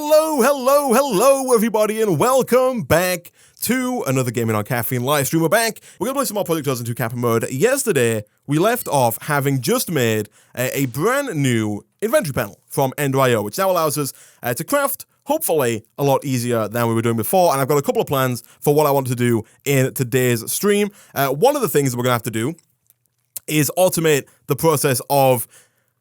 Hello, everybody, and welcome back to another Gaming on Caffeine live stream. We're back. We're going to play some more Project Ozone 2 Kappa mode. Yesterday, we left off having just made a brand new inventory panel from End.io, which now allows us to craft, hopefully, a lot easier than we were doing before. And I've got a couple of plans for what I want to do in today's stream. One of the things that we're going to have to do is automate the process of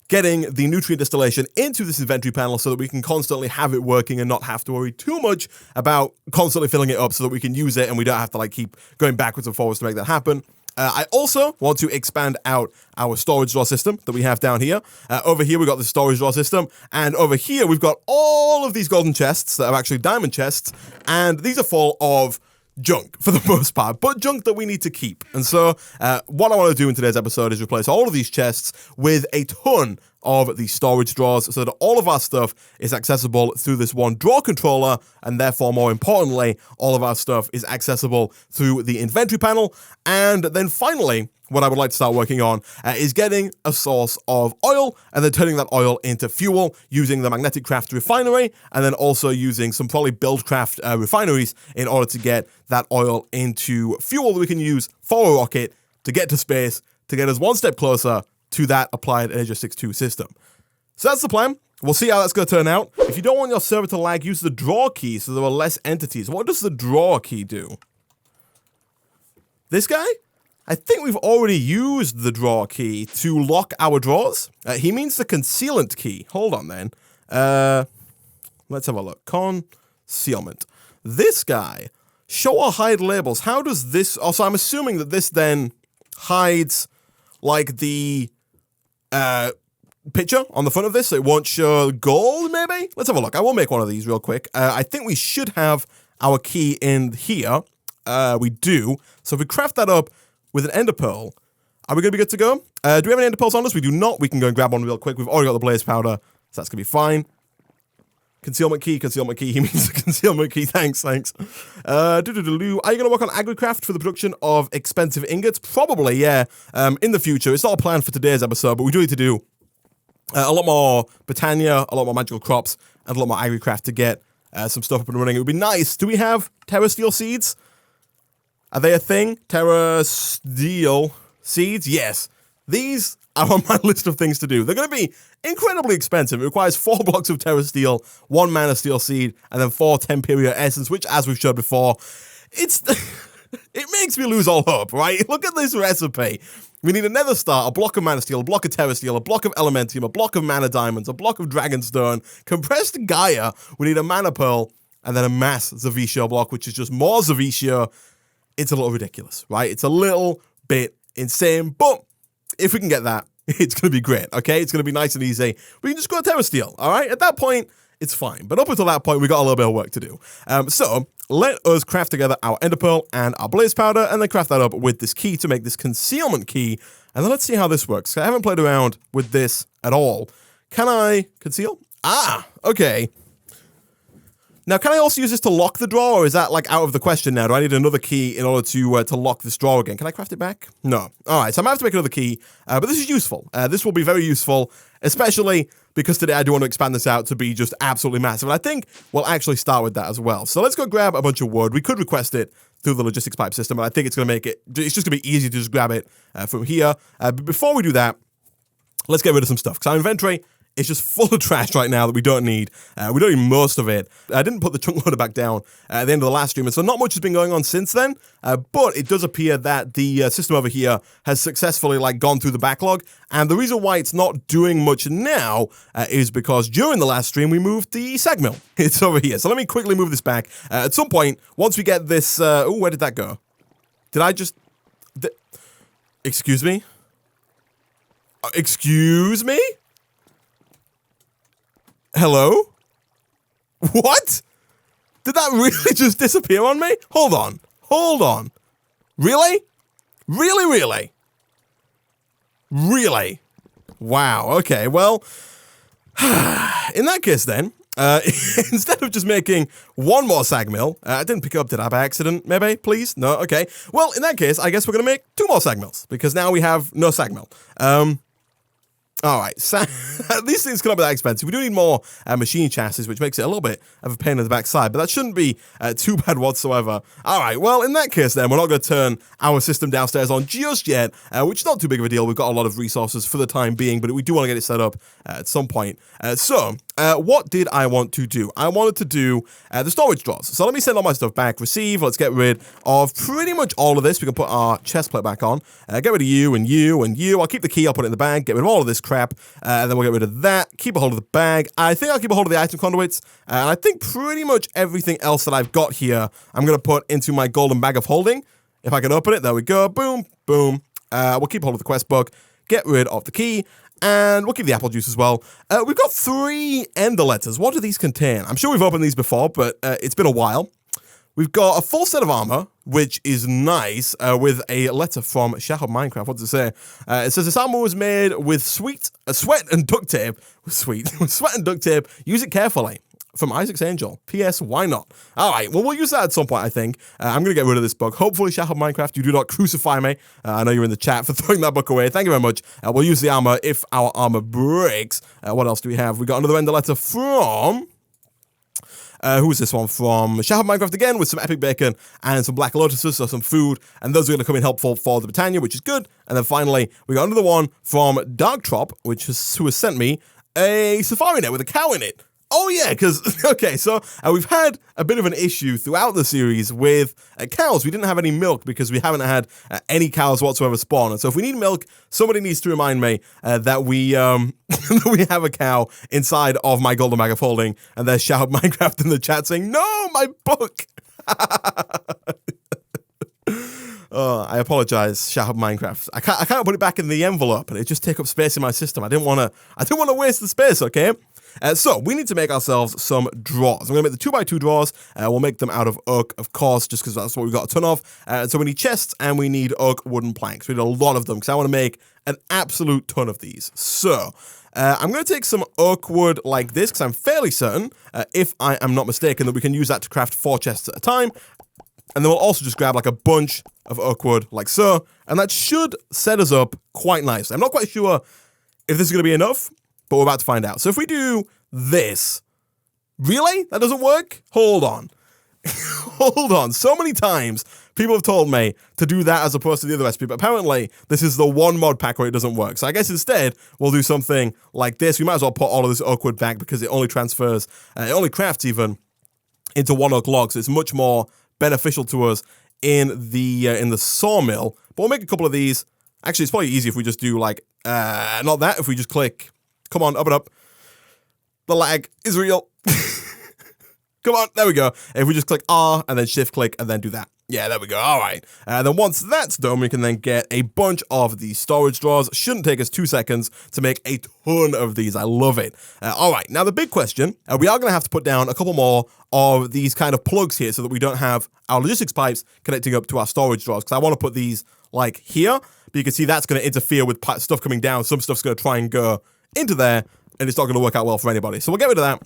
getting the nutrient distillation into this inventory panel so that we can constantly have it working and not have to worry too much about constantly filling it up so that we can use it and we don't have to keep going backwards and forwards to make that happen. I also want to expand out our storage drawer system that we have down here. Over here, we've got the storage drawer system. And over here, we've got all of these golden chests that are actually diamond chests. And these are full of junk for the most part, but junk that we need to keep. And so what I want to do in today's episode is replace all of these chests with a ton of these storage drawers so that all of our stuff is accessible through this one drawer controller, and therefore, more importantly, all of our stuff is accessible through the inventory panel. And then finally, what I would like to start working on is getting a source of oil and then turning that oil into fuel using the magnetic craft refinery, and then also using some probably build craft refineries in order to get that oil into fuel that we can use for a rocket to get to space, to get us one step closer to that applied Energistics 2 system. So that's the plan. We'll see how that's going to turn out. If you don't want your server to lag, use the draw key so there are less entities. What does the draw key do? This guy? I think we've already used the draw key to lock our drawers. He means the concealment key. Hold on then. Let's have a look. Concealment. This guy. Show or hide labels. How does this... Also, I'm assuming that this then hides the picture on the front of this, so it won't show gold, maybe? Let's have a look. I will make one of these real quick. I think we should have our key in here. We do. So if we craft that up with an ender pearl, are we going to be good to go? Do we have any ender pearls on us? We do not. We can go and grab one real quick. We've already got the blaze powder, so that's going to be fine. Concealment key. He means the concealment key. Thanks. Are you going to work on agricraft for the production of expensive ingots? Probably, yeah. In the future. It's not a plan for today's episode, but we do need to do a lot more Botania, a lot more magical crops, and a lot more agricraft to get some stuff up and running. It would be nice. Do we have Terra Steel seeds? Are they a thing? Terra Steel seeds? Yes. These are on my list of things to do. They're going to be incredibly expensive. It requires 4 blocks of Terra Steel, 1 Mana Steel Seed, and then 4 Temperia Essence, which, as we've showed before, it makes me lose all hope, right? Look at this recipe. We need a Nether Star, a block of Mana Steel, a block of Terra Steel, a block of Elementium, a block of Mana Diamonds, a block of Dragonstone, compressed Gaia. We need a Mana Pearl, and then a mass Zavisio block, which is just more Zavisio. It's a little ridiculous, right? It's a little bit insane, but if we can get that, it's going to be great, okay? It's going to be nice and easy. We can just go to Terra Steel, all right? At that point, it's fine. But up until that point, we got a little bit of work to do. So let us craft together our ender pearl and our blaze powder, and then craft that up with this key to make this concealment key. And then let's see how this works. I haven't played around with this at all. Can I conceal? Ah, okay. Now, can I also use this to lock the drawer, or is that out of the question now? Do I need another key in order to lock this drawer again? Can I craft it back? No. All right, so I might have to make another key, but this is useful. This will be very useful, especially because today I do want to expand this out to be just absolutely massive, and I think we'll actually start with that as well. So let's go grab a bunch of wood. We could request it through the logistics pipe system, but I think it's going to make it, it's just going to be easy to just grab it from here. But before we do that, let's get rid of some stuff, because our inventory is just full of trash right now that we don't need. We don't need most of it. I didn't put the chunk loader back down at the end of the last stream, and so not much has been going on since then, but it does appear that the system over here has successfully gone through the backlog, and the reason why it's not doing much now is because during the last stream we moved the sag mill. It's over here, so let me quickly move this back. At some point, once we get this... oh, where did that go? Did I just... Excuse me? Excuse me? Hello? What? Did that really just disappear on me? Hold on. Really? Really? Wow, okay, well, in that case then, instead of just making one more sag mill, I didn't pick it up, did I, by accident, maybe, please? No, okay. Well, in that case, I guess we're going to make 2 more sag mills, because now we have no sag mill. All right, so these things cannot be that expensive. We do need more machine chassis, which makes it a little bit of a pain in the backside, but that shouldn't be too bad whatsoever. All right, well, in that case, then, we're not going to turn our system downstairs on just yet, which is not too big of a deal. We've got a lot of resources for the time being, but we do want to get it set up at some point. So what did I want to do? I wanted to do the storage drawers. So let me send all my stuff back, receive. Let's get rid of pretty much all of this. We can put our chest plate back on. Get rid of you and you and you. I'll keep the key. I'll put it in the bag. Get rid of all of this crap. And then we'll get rid of that. Keep a hold of the bag. I think I'll keep a hold of the item conduits. And I think pretty much everything else that I've got here, I'm going to put into my golden bag of holding. If I can open it, there we go. Boom, boom. We'll keep hold of the quest book. Get rid of the key. And we'll keep the apple juice as well. We've got 3 ender letters. What do these contain? I'm sure we've opened these before, but it's been a while. We've got a full set of armor, which is nice, with a letter from Shahab Minecraft. What does it say? It says this armor was made with sweat and duct tape. With sweat and duct tape. Use it carefully. From Isaac's Angel. P.S. Why not? All right. Well, we'll use that at some point, I think. I'm going to get rid of this book. Hopefully, Shahab Minecraft, you do not crucify me. I know you're in the chat for throwing that book away. Thank you very much. We'll use the armor if our armor breaks. What else do we have? We got another ender letter from... who is this one from? Shahab Minecraft again with some epic bacon and some black lotuses, so some food. And those are going to come in helpful for the Britannia, which is good. And then finally, we got another one from Darktrop, who has sent me a safari net with a cow in it. Oh, yeah, because, okay, so we've had a bit of an issue throughout the series with cows. We didn't have any milk because we haven't had any cows whatsoever spawn. And so if we need milk, somebody needs to remind me that we that we have a cow inside of my golden bag of holding. And there's Shahab Minecraft in the chat saying, no, my book. Oh, I apologize, Shahab Minecraft. I can't put it back in the envelope, and it just take up space in my system. I didn't want to waste the space, okay? So we need to make ourselves some drawers. I'm going to make the 2x2 drawers. We'll make them out of oak, of course, just because that's what we've got a ton of. So we need chests and we need oak wooden planks. We need a lot of them because I want to make an absolute ton of these. So I'm going to take some oak wood like this because I'm fairly certain, if I am not mistaken, that we can use that to craft 4 chests at a time. And then we'll also just grab like a bunch of oak wood like so. And that should set us up quite nicely. I'm not quite sure if this is going to be enough, but we're about to find out. So if we do this, really? That doesn't work? Hold on. Hold on. So many times people have told me to do that as opposed to the other recipe, but apparently this is the one mod pack where it doesn't work. So I guess instead we'll do something like this. We might as well put all of this oak wood back because it only transfers, it only crafts even into 1 oak log. So it's much more beneficial to us in the sawmill. But we'll make a couple of these. Actually, it's probably easier if we just do like, not that, if we just click. Come on, up and up. The lag is real. Come on, there we go. If we just click R and then shift click and then do that. Yeah, there we go. All right. And then once that's done, we can then get a bunch of these storage drawers. Shouldn't take us 2 seconds to make a ton of these. I love it. All right. Now, the big question, we are going to have to put down a couple more of these kind of plugs here so that we don't have our logistics pipes connecting up to our storage drawers. Because I want to put these like here. But you can see that's going to interfere with stuff coming down. Some stuff's going to try and go into there, and it's not going to work out well for anybody. So we'll get rid of that.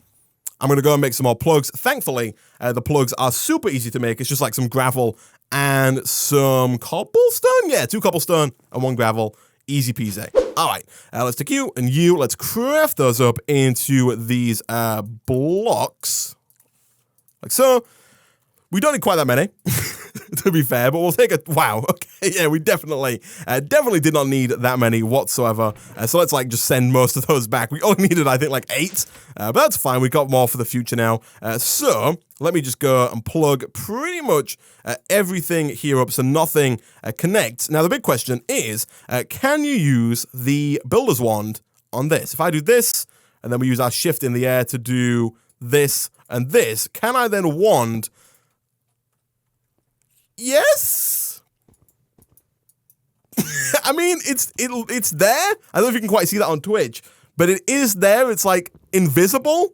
I'm going to go and make some more plugs. Thankfully, the plugs are super easy to make. It's just like some gravel and some cobblestone. Yeah, 2 cobblestone and 1 gravel. Easy peasy. All right, let's take you and you. Let's craft those up into these blocks. Like so. We don't need quite that many, to be fair, but we'll take a... Wow, okay, yeah, we definitely did not need that many whatsoever. So let's, like, just send most of those back. We only needed, I think, like 8, but that's fine. We got more for the future now. So let me just go and plug pretty much everything here up so nothing connects. Now, the big question is, can you use the builder's wand on this? If I do this, and then we use our shift in the air to do this and this, can I then wand... Yes. I mean, it's there. I don't know if you can quite see that on Twitch, but it is there. It's like invisible.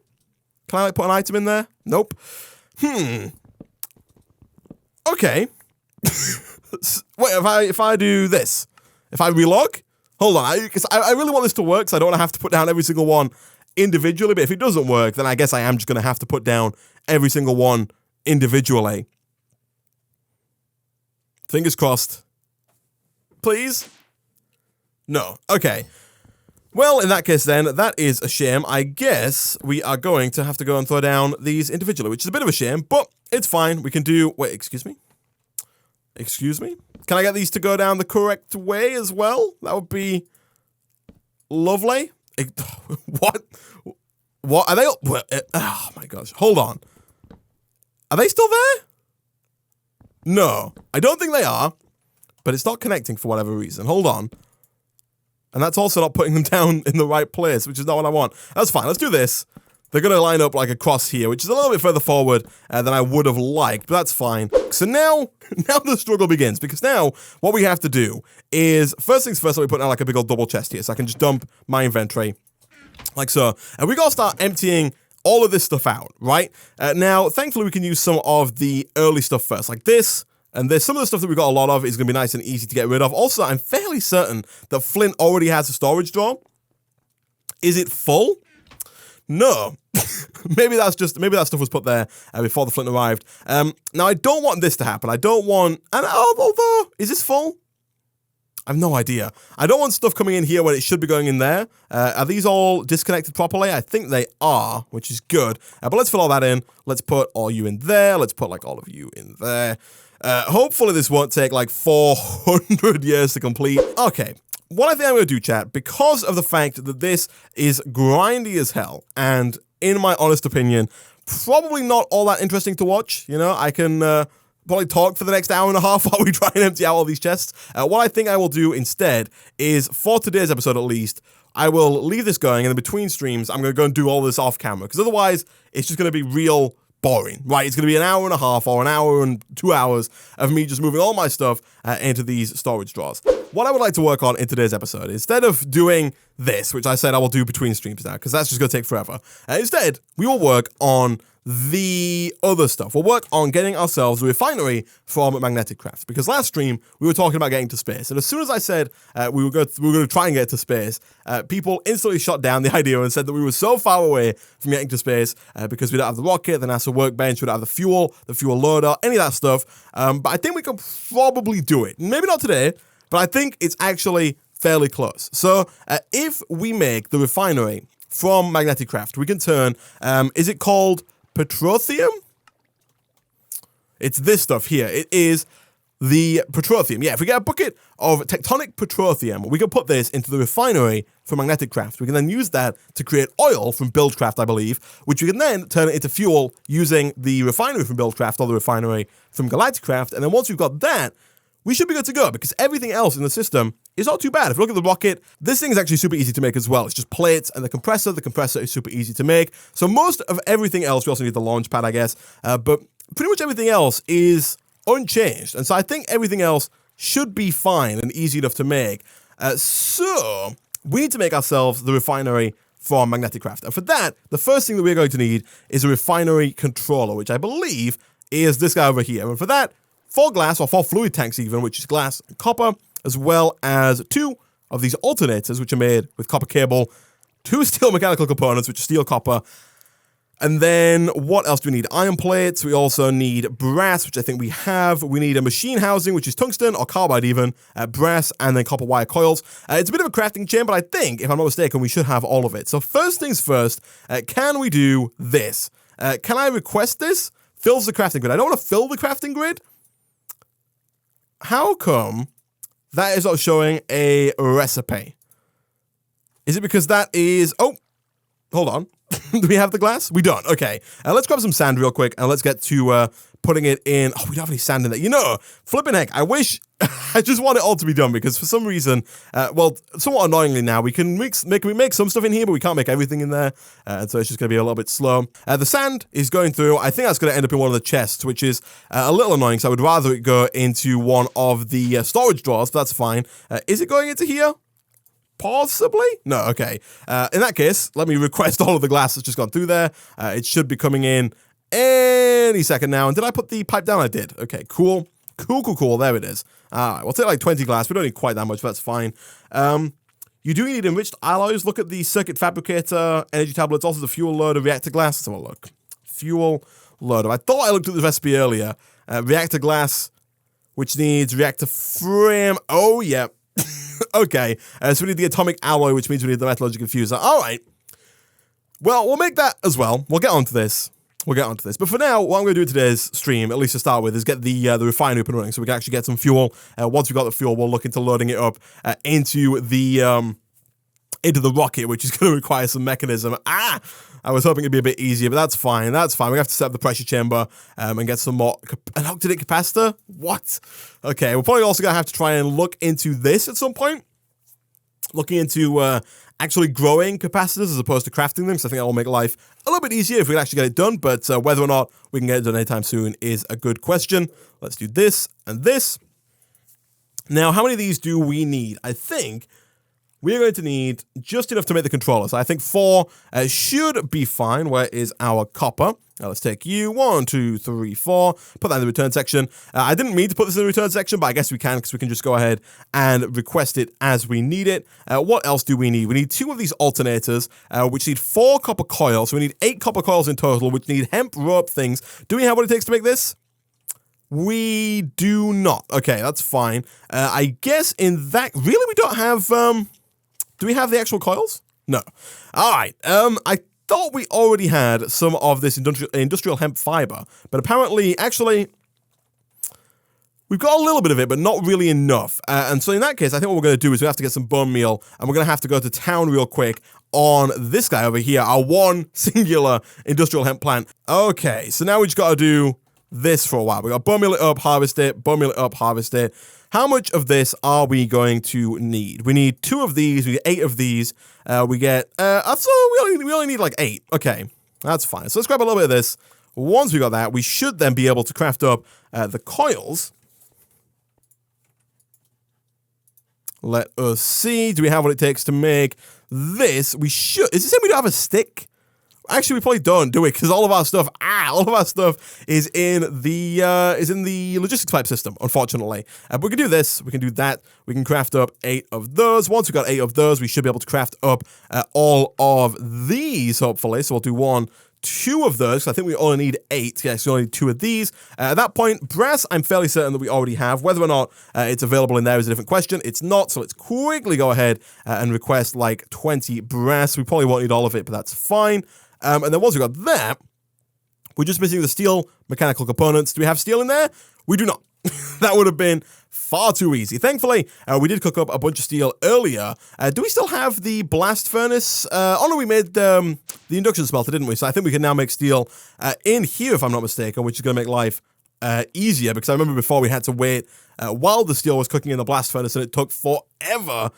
Can I like put an item in there? Nope. Okay. Wait, if I do this, if I relog, hold on, because I really want this to work, so I don't want to have to put down every single one individually. But if it doesn't work, then I guess I am just going to have to put down every single one individually. Fingers crossed. Please? No. Okay. Well, in that case then, that is a shame. I guess we are going to have to go and throw down these individually, which is a bit of a shame, but it's fine. We can do... Wait, excuse me? Excuse me? Can I get these to go down the correct way as well? That would be lovely. What? What? Are they... Oh, my gosh. Hold on. Are they still there? No. I don't think they are, but it's not connecting for whatever reason. Hold on. And that's also not putting them down in the right place, which is not what I want. That's fine. Let's do this. They're going to line up like across here, which is a little bit further forward than I would have liked, but that's fine. So now the struggle begins, because now what we have to do is, first things first, let me put down like a big old double chest here, so I can just dump my inventory, like so. And we got to start emptying all of this stuff out, right? Now, thankfully, we can use some of the early stuff first, like this. And there's some of the stuff that we got a lot of is going to be nice and easy to get rid of. Also, I'm fairly certain that Flint already has a storage drawer. Is it full? No. maybe that stuff was put there before the Flint arrived. Now, I don't want this to happen. I don't want... And although, is this full? I have no idea. I don't want stuff coming in here when it should be going in there. Are these all disconnected properly? I think they are, which is good. But let's fill all that in. Let's put all you in there. Let's put like all of you in there. Hopefully this won't take like 400 years to complete. Okay, what I think I'm going to do, chat, because of the fact that this is grindy as hell, and in my honest opinion, probably not all that interesting to watch, you know, I can probably talk for the next hour and a half while we try and empty out all these chests. What I think I will do instead is, for today's episode at least, I will leave this going, and in between streams, I'm going to go and do all this off camera, because otherwise, it's just going to be real boring, right? It's going to be an hour and a half or an hour and 2 hours of me just moving all my stuff into these storage drawers. What I would like to work on in today's episode, instead of doing this, which I said I will do between streams now, because that's just going to take forever, instead, we will work on the other stuff. We'll work on getting ourselves a refinery from Magnetic Craft, because last stream we were talking about getting to space, and as soon as I said we were going to try and get to space, people instantly shot down the idea and said that we were so far away from getting to space because we don't have the rocket, the NASA workbench, we don't have the fuel loader, any of that stuff. But I think we can probably do it. Maybe not today, but I think it's actually fairly close. So if we make the refinery from Magnetic Craft, we can turn, is it called petroleum? It's this stuff here. It is the petroleum. Yeah, if we get a bucket of tectonic petroleum, we can put this into the refinery for Magnetic Craft. We can then use that to create oil from Buildcraft, I believe, which we can then turn it into fuel using the refinery from Buildcraft or the refinery from Galacticraft. And then once we've got that, we should be good to go, because everything else in the system is not too bad. If you look at the rocket, this thing is actually super easy to make as well. It's just plates and the compressor. The compressor is super easy to make. So most of everything else, we also need the launch pad, I guess, but pretty much everything else is unchanged. And so I think everything else should be fine and easy enough to make. So we need to make ourselves the refinery from Magnetic Craft. And for that, the first thing that we're going to need is a refinery controller, which I believe is this guy over here. And for that, 4 glass, or 4 fluid tanks even, which is glass and copper, as well as 2 of these alternators, which are made with copper cable, 2 steel mechanical components, which are steel copper, and then what else do we need? Iron plates. We also need brass, which I think we have. We need a machine housing, which is tungsten or carbide even, brass, and then copper wire coils. It's a bit of a crafting chain, but I think, if I'm not mistaken, we should have all of it. So first things first, can we do this? Can I request this? Fills the crafting grid. I don't want to fill the crafting grid. How come that is not showing a recipe? Is it because that is... Oh, hold on. Do we have the glass? We don't. Okay. Let's grab some sand real quick, and let's get to putting it in... Oh, we don't have any sand in there. You know, flipping heck, I wish... I just want it all to be done, because for some reason, well, somewhat annoyingly now, we can make some stuff in here, but we can't make everything in there, and so it's just going to be a little bit slow. The sand is going through. I think that's going to end up in one of the chests, which is a little annoying, so I would rather it go into one of the storage drawers, but that's fine. Is it going into here? Possibly? No, okay. In that case, let me request all of the glass that's just gone through there. It should be coming in any second now. And did I put the pipe down? I did. Okay, cool. Cool. There it is. All right, we'll take like 20 glass. We don't need quite that much, but that's fine. You do need enriched alloys. Look at the circuit fabricator, energy tablets, also the fuel loader, reactor glass. Let's have a look. Fuel loader. I thought I looked at the recipe earlier. Reactor glass, which needs reactor frame. Oh, yeah. Okay, so we need the atomic alloy, which means we need the metallurgical fuser. All right. Well, we'll make that as well. We'll get onto this. But for now, what I'm going to do today's stream, at least to start with, is get the refinery up and running so we can actually get some fuel. Once we've got the fuel, we'll look into loading it up into the rocket, which is going to require some mechanism. I was hoping it'd be a bit easier, but that's fine. That's fine. We have to set up the pressure chamber and get some more an octadic capacitor. What? Okay, we're probably also going to have to try and look into this at some point. Looking into actually growing capacitors as opposed to crafting them, so I think that will make life a little bit easier if we can actually get it done, but whether or not we can get it done anytime soon is a good question. Let's do this and this. Now, how many of these do we need? I think we're going to need just enough to make the controller. So I think 4 should be fine. Where is our copper? Now let's take you. 1, 2, 3, 4. Put that in the return section. I didn't mean to put this in the return section, but I guess we can because we can just go ahead and request it as we need it. What else do we need? We need 2 of these alternators, which need 4 copper coils. So we need 8 copper coils in total, which need hemp rope things. Do we have what it takes to make this? We do not. Okay, that's fine. I guess in that... Really, we don't have... Do we have the actual coils? No. All right. I thought we already had some of this industrial hemp fiber, but apparently, actually, we've got a little bit of it, but not really enough. And so in that case, I think what we're going to do is we have to get some bone meal, and we're going to have to go to town real quick on this guy over here, our one singular industrial hemp plant. Okay, so now we just got to do this for a while. We got bone meal it up, harvest it, bone meal it up, harvest it. How much of this are we going to need? We need 2 of these. We get 8 of these. We get... so we only need like 8. Okay, that's fine. So let's grab a little bit of this. Once we got that, we should then be able to craft up the coils. Let us see. Do we have what it takes to make this? We should... Is it saying we don't have a stick? Actually, we probably don't, do we? Because all of our stuff is in the logistics pipe system, unfortunately. But we can do this, we can do that, we can craft up 8 of those. Once we've got 8 of those, we should be able to craft up all of these, hopefully. So we'll do 1, 2 of those. I think we only need 8. Yes, we only need 2 of these. At that point, brass, I'm fairly certain that we already have. Whether or not it's available in there is a different question. It's not, so let's quickly go ahead and request like 20 brass. We probably won't need all of it, but that's fine. And then once we've got that, we're just missing the steel mechanical components. Do we have steel in there? We do not. That would have been far too easy. Thankfully, we did cook up a bunch of steel earlier. Do we still have the blast furnace? Oh no, we made the induction smelter, didn't we? So I think we can now make steel in here, if I'm not mistaken, which is going to make life easier, because I remember before we had to wait while the steel was cooking in the blast furnace, and it took forever.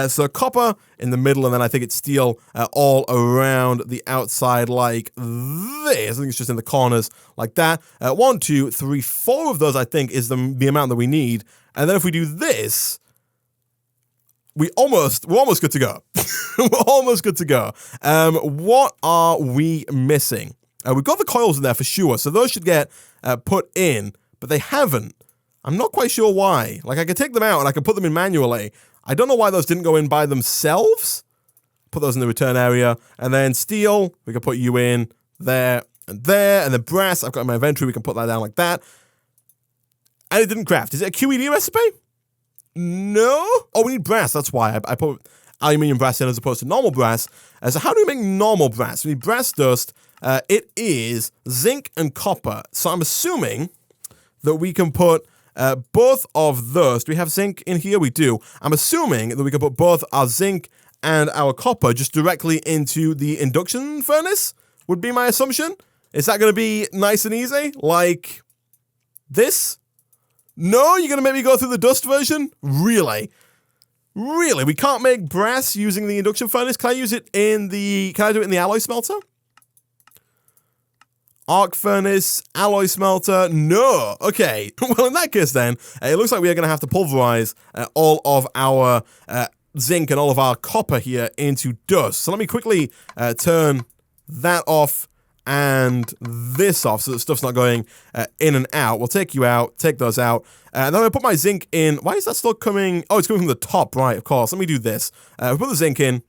So copper in the middle, and then I think it's steel all around the outside like this. I think it's just in the corners like that. 1, 2, 3, 4 of those, I think, is the amount that we need. And then if we do this, we're almost good to go. We're almost good to go. What are we missing? We've got the coils in there for sure, so those should get put in, but they haven't. I'm not quite sure why. Like, I can take them out and I can put them in manually. I don't know why those didn't go in by themselves. Put those in the return area. And then steel, we can put you in there and there. And then brass, I've got in my inventory, we can put that down like that. And it didn't craft. Is it a QED recipe? No? Oh, we need brass, that's why. I put aluminium brass in as opposed to normal brass. So how do we make normal brass? We need brass dust. It is zinc and copper. So I'm assuming that we can put both of those. Do we have zinc in here? We do. I'm assuming that we can put both our zinc and our copper just directly into the induction furnace, would be my assumption. Is that going to be nice and easy? Like this? No, you're going to make me go through the dust version? Really? Really? We can't make brass using the induction furnace? Can I use it in the... Can I do it in the alloy smelter? Arc furnace, alloy smelter, no. Okay, well in that case then, it looks like we are going to have to pulverize all of our zinc and all of our copper here into dust. So let me quickly turn that off and this off so that stuff's not going in and out. We'll take you out, take those out, and then I'm going to put my zinc in. Why is that still coming? Oh, it's coming from the top, right, of course. Let me do this. We'll put the zinc in.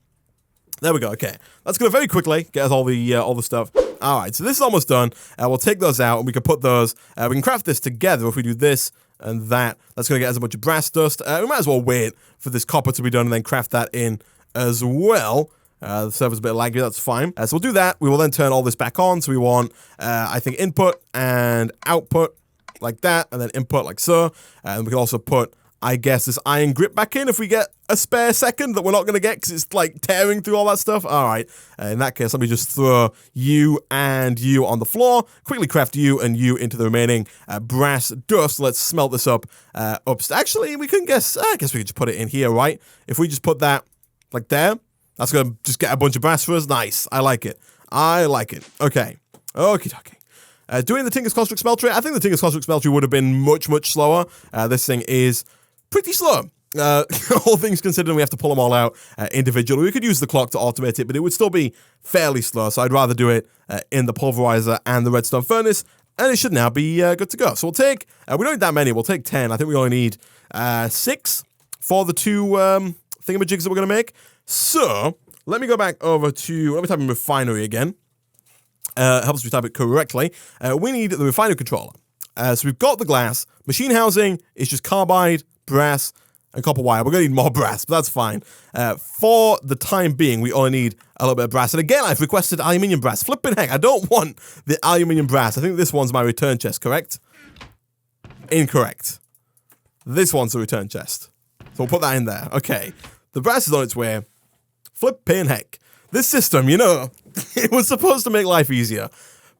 There we go. Okay, that's gonna very quickly get us all the stuff. All right, so this is almost done. We'll take those out and we can put those. We can craft this together if we do this and that. That's gonna get us a bunch of brass dust. We might as well wait for this copper to be done and then craft that in as well. The server's a bit laggy. That's fine. So we'll do that. We will then turn all this back on. So we want, I think, input and output like that, and then input like so. And we can also put, I guess, this iron grip back in if we get a spare second that we're not going to get because it's like tearing through all that stuff. All right. In that case, let me just throw you and you on the floor, quickly craft you and you into the remaining brass dust. Let's smelt this up. Actually, we can guess, I guess we could just put it in here, right? If we just put that like there, that's going to just get a bunch of brass for us. Nice. I like it. I like it. Okay. Okie dokie. Doing the Tinker's Caustic Smeltery, I think the Tinker's Caustic Smeltery would have been much, much slower. This thing is pretty slow. All things considered, we have to pull them all out individually. We could use the clock to automate it, but it would still be fairly slow, so I'd rather do it in the pulverizer and the redstone furnace, and it should now be good to go. So we'll take, we don't need that many, we'll take 10. I think we only need 6 for the 2 thingamajigs that we're going to make. So let me go back over to, let me type in Refinery again. Helps me type it correctly. We need the Refinery controller. So we've got the glass. Machine housing is just carbide, brass, and copper wire. We're going to need more brass, but that's fine. For the time being, we only need a little bit of brass. And again, I've requested aluminium brass. Flipping heck, I don't want the aluminium brass. I think this one's my return chest, correct? Incorrect. This one's the return chest. So we'll put that in there. Okay. The brass is on its way. Flipping heck. This system, you know, it was supposed to make life easier,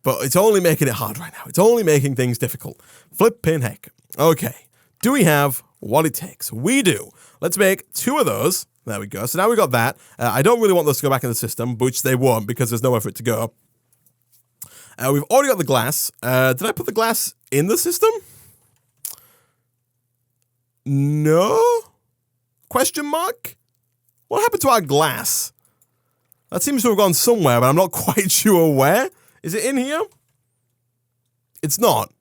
but it's only making it hard right now. It's only making things difficult. Flipping heck. Okay. Do we have what it takes? We do. Let's make 2 of those. There we go. So now we got that. I don't really want those to go back in the system, which they won't because there's nowhere for it to go. We've already got the glass. Did I put the glass in the system? No? Question mark? What happened to our glass? That seems to have gone somewhere, but I'm not quite sure where. Is it in here? It's not.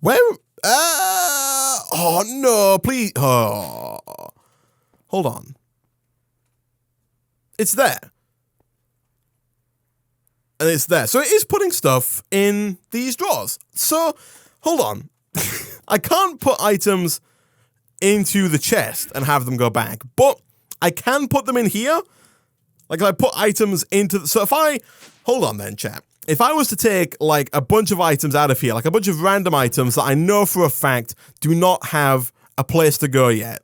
Where? Oh, no, please. Oh. Hold on. It's there. And it's there. So it is putting stuff in these drawers. So, hold on. I can't put items into the chest and have them go back, but I can put them in here. Like, I put items into so if I, hold on then, chat. If I was to take, like, a bunch of items out of here, like a bunch of random items that I know for a fact do not have a place to go yet,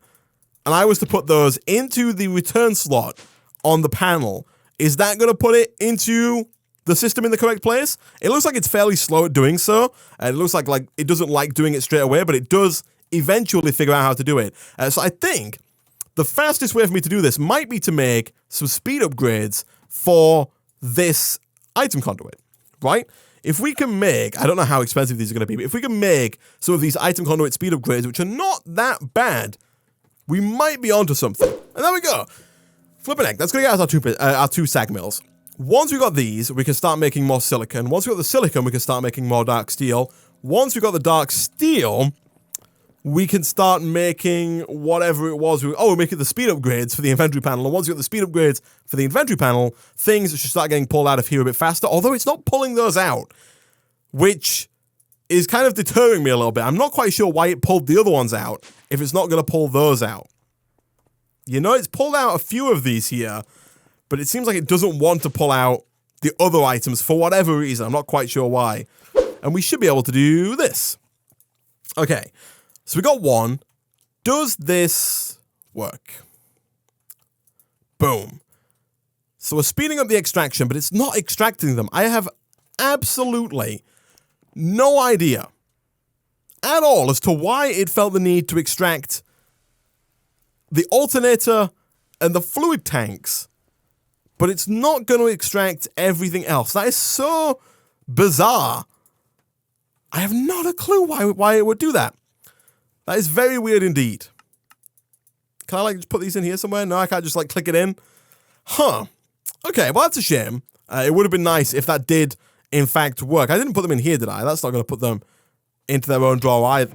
and I was to put those into the return slot on the panel, is that going to put it into the system in the correct place? It looks like it's fairly slow at doing so, and it looks like it doesn't like doing it straight away, but it does eventually figure out how to do it. So I think the fastest way for me to do this might be to make some speed upgrades for this item conduit, right? If we can make, I don't know how expensive these are going to be, but if we can make some of these item conduit speed upgrades, which are not that bad, we might be onto something. And there we go. Flipping heck, that's going to get us our 2 sag mills. Once we got these, we can start making more silicon. Once we got the silicon, we can start making more dark steel. Once we got the dark steel, we can start making whatever it was. We're making the speed upgrades for the inventory panel. And once we got the speed upgrades for the inventory panel, things should start getting pulled out of here a bit faster. Although it's not pulling those out, which is kind of deterring me a little bit. I'm not quite sure why it pulled the other ones out if it's not going to pull those out. You know, it's pulled out a few of these here, but it seems like it doesn't want to pull out the other items for whatever reason. I'm not quite sure why. And we should be able to do this. Okay. So we got 1. Does this work? Boom. So we're speeding up the extraction, but it's not extracting them. I have absolutely no idea at all as to why it felt the need to extract the alternator and the fluid tanks, but it's not going to extract everything else. That is so bizarre. I have not a clue why it would do that. That is very weird indeed. Can I just put these in here somewhere? No, I can't just click it in. Huh. Okay, well that's a shame. It would have been nice if that did in fact work. I didn't put them in here, did I? That's not going to put them into their own drawer either.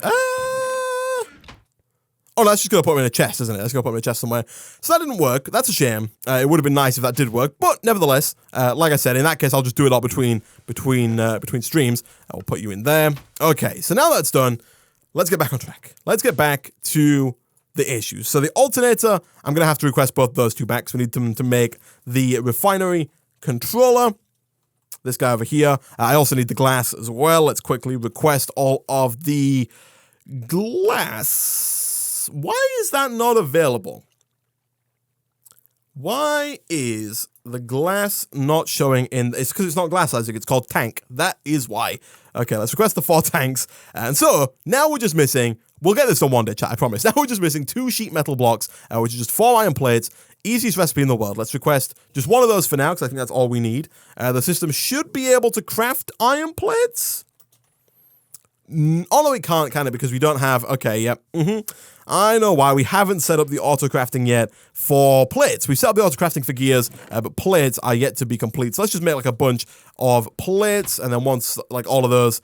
Oh, that's just going to put them in a chest, isn't it? That's going to put them in a chest somewhere. So that didn't work. That's a shame. It would have been nice if that did work. But nevertheless, like I said, in that case, I'll just do it all between streams. I will put you in there. Okay, so now that's done, let's get back on track. Let's get back to the issues. So the alternator, I'm going to have to request both those two back. So we need them to make the refinery controller. This guy over here. I also need the glass as well. Let's quickly request all of the glass. Why is that not available? Why is the glass not showing in? It's because it's not glass, Isaac. It's called tank. That is why. Okay, let's request the 4 tanks. And so now we're just missing. We'll get this done one day, chat, I promise. Now we're just missing 2 sheet metal blocks, which is just 4 iron plates. Easiest recipe in the world. Let's request just one of those for now, because I think that's all we need. The system should be able to craft iron plates. Although it can't, can it? Because we don't have... Okay, yep. I know why. We haven't set up the auto-crafting yet for plates. We set up the auto-crafting for gears, but plates are yet to be complete. So let's just make like a bunch of plates, and then once like all of those...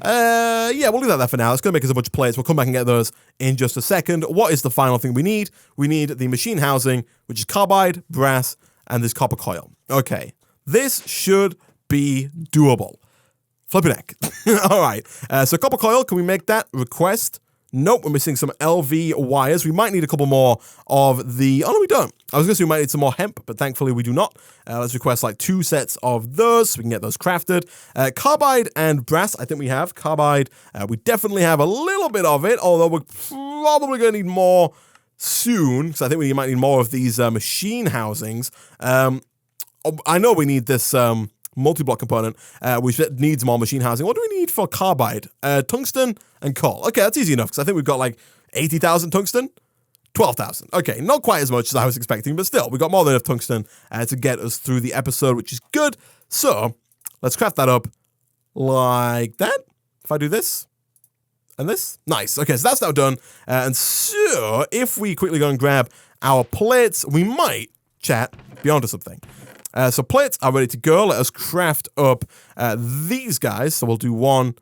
yeah, we'll leave that there for now. It's going to make us a bunch of plates. We'll come back and get those in just a second. What is the final thing we need? We need the machine housing, which is carbide, brass, and this copper coil. Okay, this should be doable. Flipping heck. All right, so copper coil, can we make that request? Nope, we're missing some LV wires. We might need a couple more of the... Oh, no, we don't. I was going to say we might need some more hemp, but thankfully we do not. Let's request like 2 sets of those so we can get those crafted. Carbide and brass, I think we have. Carbide, we definitely have a little bit of it, although we're probably going to need more soon, because I think we might need more of these machine housings. I know we need this... multi-block component, which needs more machine housing. What do we need for carbide? Tungsten and coal. Okay, that's easy enough, because I think we've got like 80,000 tungsten. 12,000. Okay, not quite as much as I was expecting, but still, we got more than enough tungsten to get us through the episode, which is good. So, let's craft that up like that. If I do this and this. Nice. Okay, so that's now done. And so, if we quickly go and grab our plates, we might, chat, be onto something. So plates are ready to go. Let us craft up these guys. So we'll do 1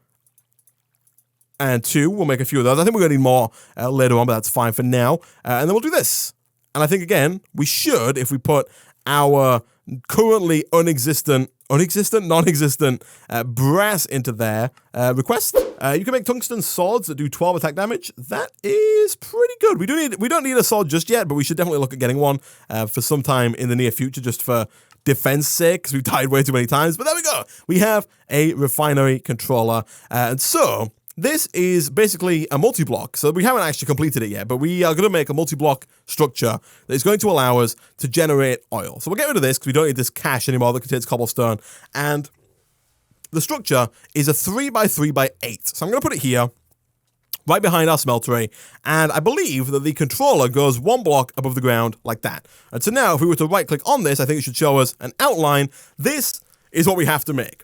and 2. We'll make a few of those. I think we're going to need more later on, but that's fine for now. And then we'll do this. And I think, again, we should, if we put our currently non-existent brass into there. Request. You can make tungsten swords that do 12 attack damage. That is pretty good. We don't need a sword just yet, but we should definitely look at getting one for some time in the near future, just for defense sake, because we've died way too many times. But there we go. We have a refinery controller. And so this is basically a multi-block. So we haven't actually completed it yet, but we are going to make a multi-block structure that is going to allow us to generate oil. So we'll get rid of this because we don't need this cache anymore that contains cobblestone. And the structure is a 3x3x8. So I'm going to put it here, right behind our smeltery, and I believe that the controller goes 1 block above the ground like that. And so now, if we were to right-click on this, I think it should show us an outline. This is what we have to make.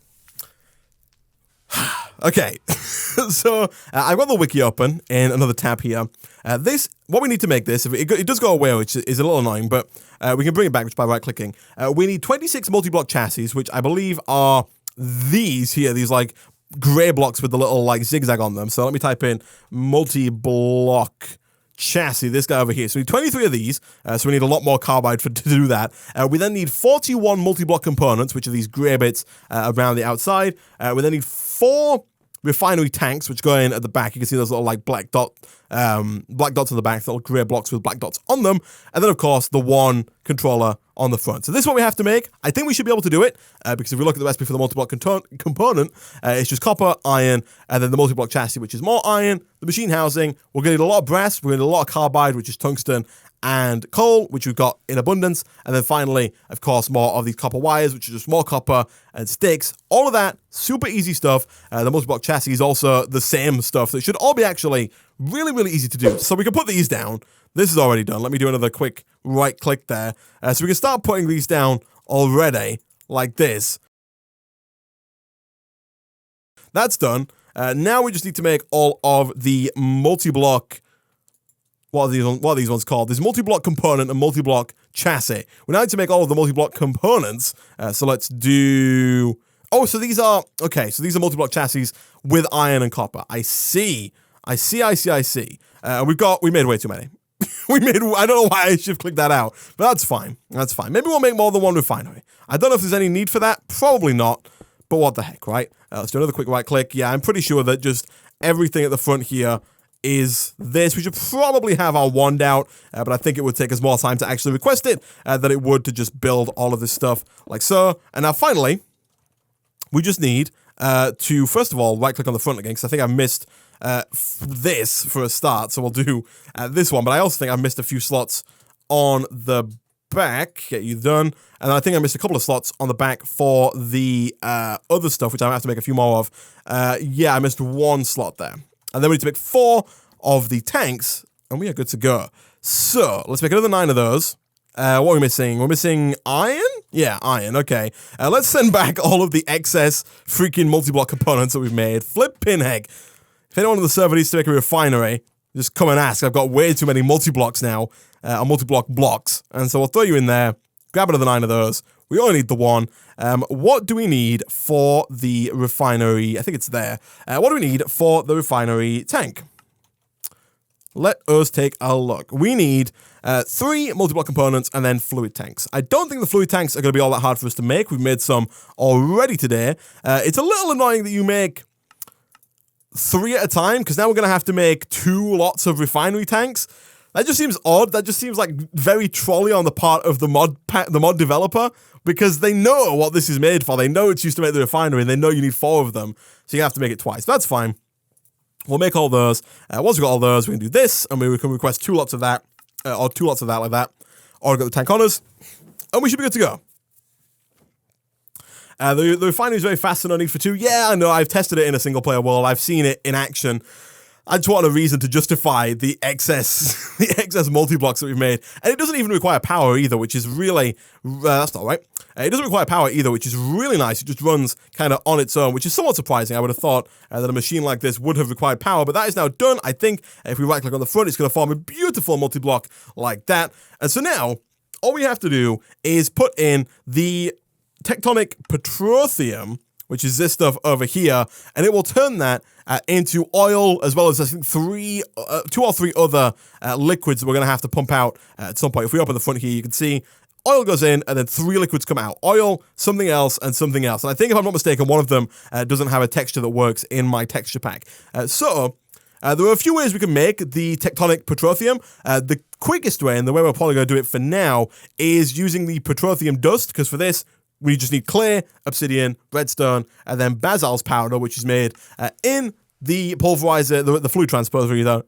Okay, so I've got the wiki open in another tab here. What we need to make this, it does go away, which is a little annoying, but we can bring it back just by right-clicking. We need 26 multi-block chassis, which I believe are these here, these like gray blocks with the little like zigzag on them. So let me type in multi-block chassis, this guy over here. So we need 23 of these, so we need a lot more carbide to do that. We then need 41 multi-block components, which are these gray bits around the outside. We then need 4 refinery tanks, which go in at the back. You can see those little like black dots on the back, little gray blocks with black dots on them. And then, of course, the 1 controller on the front. So this is what we have to make. I think we should be able to do it, because if we look at the recipe for the multi-block component, it's just copper, iron, and then the multi-block chassis, which is more iron, the machine housing. We're going to need a lot of brass, we're going to need a lot of carbide, which is tungsten, and coal, which we've got in abundance. And then finally, of course, more of these copper wires, which are just more copper and sticks. All of that, super easy stuff. The multi-block chassis is also the same stuff. So it should all be actually really, really easy to do. So we can put these down. This is already done. Let me do another quick right click there. So we can start putting these down already, like this. That's done. Now we just need to make all of the multi-block... What are these ones called? There's multi-block component and multi-block chassis. We now need to make all of the multi-block components. So let's do... Oh, so these are... Okay, so these are multi-block chassis with iron and copper. I see. I see. We made way too many. I don't know why I shift clicked that out, but that's fine. That's fine. Maybe we'll make more than one refinery. I don't know if there's any need for that. Probably not, but what the heck, right? Let's do another quick right click. Yeah, I'm pretty sure that just everything at the front here is this. We should probably have our wand out, but I think it would take us more time to actually request it than it would to just build all of this stuff like so. And now finally, we just need to, first of all, right click on the front again, because I think I missed this for a start, so we'll do this one, but I also think I missed a few slots on the back. Get you done. And I think I missed a couple of slots on the back for the other stuff, which I have to make a few more of. Yeah, I missed one slot there. And then we need to make 4 of the tanks, and we are good to go. So, let's make another 9 of those. What are we missing? We're missing iron? Yeah, iron, okay. Let's send back all of the excess freaking multi-block components that we've made. Flippin' heck. If anyone on the server needs to make a refinery, just come and ask. I've got way too many multi-blocks now, multi-block blocks. And so we'll throw you in there, grab another 9 of those. We only need the 1. What do we need for the refinery? I think it's there. What do we need for the refinery tank? Let us take a look. We need 3 multi-block components and then fluid tanks. I don't think the fluid tanks are going to be all that hard for us to make. We've made some already today. It's a little annoying that you make 3 at a time, because now we're going to have to make 2 lots of refinery tanks. That just seems odd. That just seems like very trolley on the part of the mod developer, because they know what this is made for. They know it's used to make the refinery, and they know you need 4 of them, so you have to make it twice. That's fine. We'll make all those. Once we've got all those, we can do this, and we can request 2 lots of that, or 2 lots of that like that, or get the tank on us, and we should be good to go. The refinery is very fast and no need for 2. Yeah, I know. I've tested it in a single-player world. I've seen it in action. I just want a reason to justify the excess multi-blocks that we've made. And it doesn't even require power either, which is really... that's not right. It doesn't require power either, which is really nice. It just runs kind of on its own, which is somewhat surprising. I would have thought that a machine like this would have required power, but that is now done. I think if we right-click on the front, it's going to form a beautiful multi-block like that. And so now, all we have to do is put in the tectonic petroleum, which is this stuff over here, and it will turn that into oil, as well as I think 2 or 3 other liquids that we're going to have to pump out at some point. If we open the front here, you can see oil goes in, and then 3 liquids come out. Oil, something else, and something else. And I think, if I'm not mistaken, one of them doesn't have a texture that works in my texture pack. So there are a few ways we can make the tectonic petroleum. The quickest way, and the way we're probably going to do it for now, is using the petroleum dust, because for this, we just need clay, obsidian, redstone, and then basalt's powder, which is made in the pulverizer, the fluid transposer, either.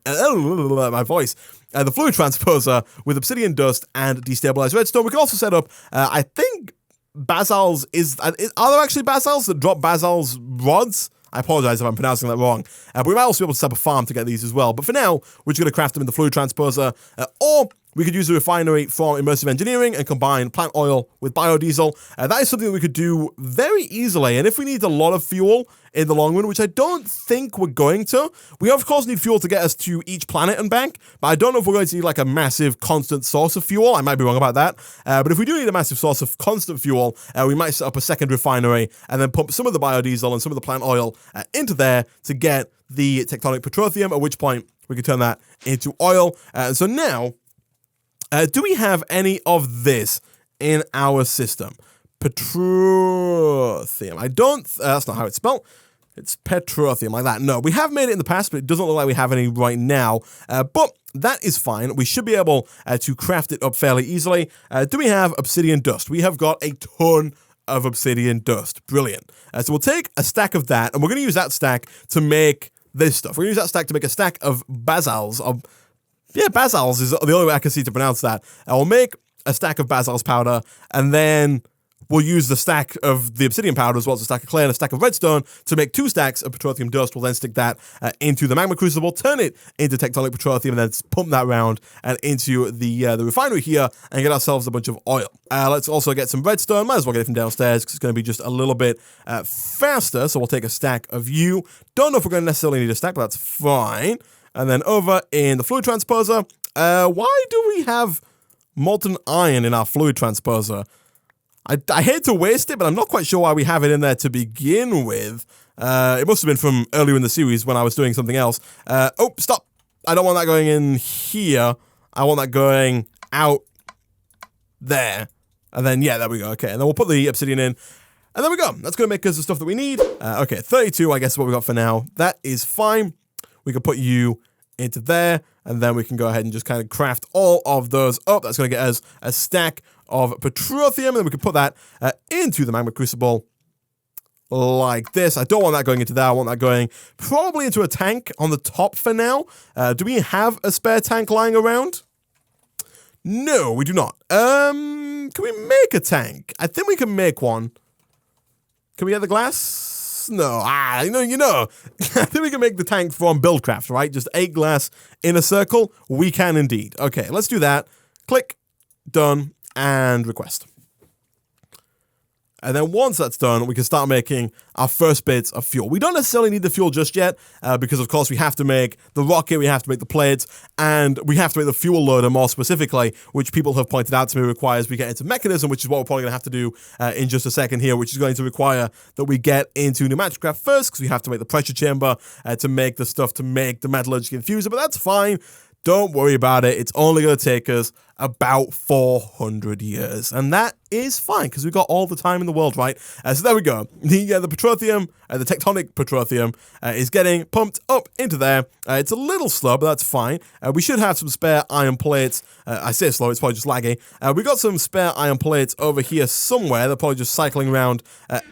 My voice. The fluid transposer with obsidian dust and destabilized redstone. We can also set up, I think, basalts are there actually basalts that drop basalt's rods? I apologize if I'm pronouncing that wrong. But we might also be able to set up a farm to get these as well. But for now, we're just going to craft them in the fluid transposer, or we could use the refinery from immersive engineering and combine plant oil with biodiesel. That is something that we could do very easily. And if we need a lot of fuel in the long run, which I don't think we're going to, we of course need fuel to get us to each planet and back. But I don't know if we're going to need like a massive constant source of fuel. I might be wrong about that. But if we do need a massive source of constant fuel, we might set up a second refinery and then pump some of the biodiesel and some of the plant oil into there to get the tectonic petroleum, at which point we can turn that into oil. So now, do we have any of this in our system? Petroleum. I don't... that's not how it's spelled. It's petroleum, like that. No, we have made it in the past, but it doesn't look like we have any right now. But that is fine. We should be able to craft it up fairly easily. Do we have obsidian dust? We have got a ton of obsidian dust. Brilliant. So we'll take a stack of that, and we're going to use that stack to make this stuff. We're going to use that stack to make a stack of basalts, yeah, basalts is the only way I can see to pronounce that. We'll make a stack of basalt's powder, and then we'll use the stack of the obsidian powder as well as a stack of clay and a stack of redstone to make 2 stacks of petroleum dust. We'll then stick that into the magma crucible, turn it into tectonic petroleum, and then pump that round and into the refinery here and get ourselves a bunch of oil. Let's also get some redstone. Might as well get it from downstairs because it's going to be just a little bit faster. So we'll take a stack of you. Don't know if we're going to necessarily need a stack, but that's fine. And then over in the fluid transposer, why do we have molten iron in our fluid transposer? I hate to waste it, but I'm not quite sure why we have it in there to begin with. It must have been from earlier in the series when I was doing something else. Oh, stop. I don't want that going in here. I want that going out there. And then, yeah, there we go. Okay, and then we'll put the obsidian in. And there we go. That's going to make us the stuff that we need. Okay, 32, I guess is what we got for now. That is fine. We can put you into there. And then we can go ahead and just kind of craft all of those up. That's going to get us a stack of petroleum. And then we can put that into the magma crucible like this. I don't want that going into there. I want that going probably into a tank on the top for now. Do we have a spare tank lying around? No, we do not. Can we make a tank? I think we can make one. Can we get the glass? No. You know. I think we can make the tank from Buildcraft, right? Just 8 glass in a circle. We can indeed. Okay, let's do that. Click, done, and request. And then once that's done, we can start making our first bits of fuel. We don't necessarily need the fuel just yet, because of course we have to make the rocket, we have to make the plates, and we have to make the fuel loader more specifically, which people have pointed out to me requires we get into mechanism, which is what we're probably going to have to do in just a second here, which is going to require that we get into pneumatic craft first, because we have to make the pressure chamber to make the stuff to make the metallurgical infuser, but that's fine. Don't worry about it. It's only going to take us about 400 years. And that is fine, because we've got all the time in the world, right? So there we go. The petroleum, the tectonic petroleum, is getting pumped up into there. It's a little slow, but that's fine. We should have some spare iron plates. I say slow, it's probably just laggy. We got some spare iron plates over here somewhere. They're probably just cycling around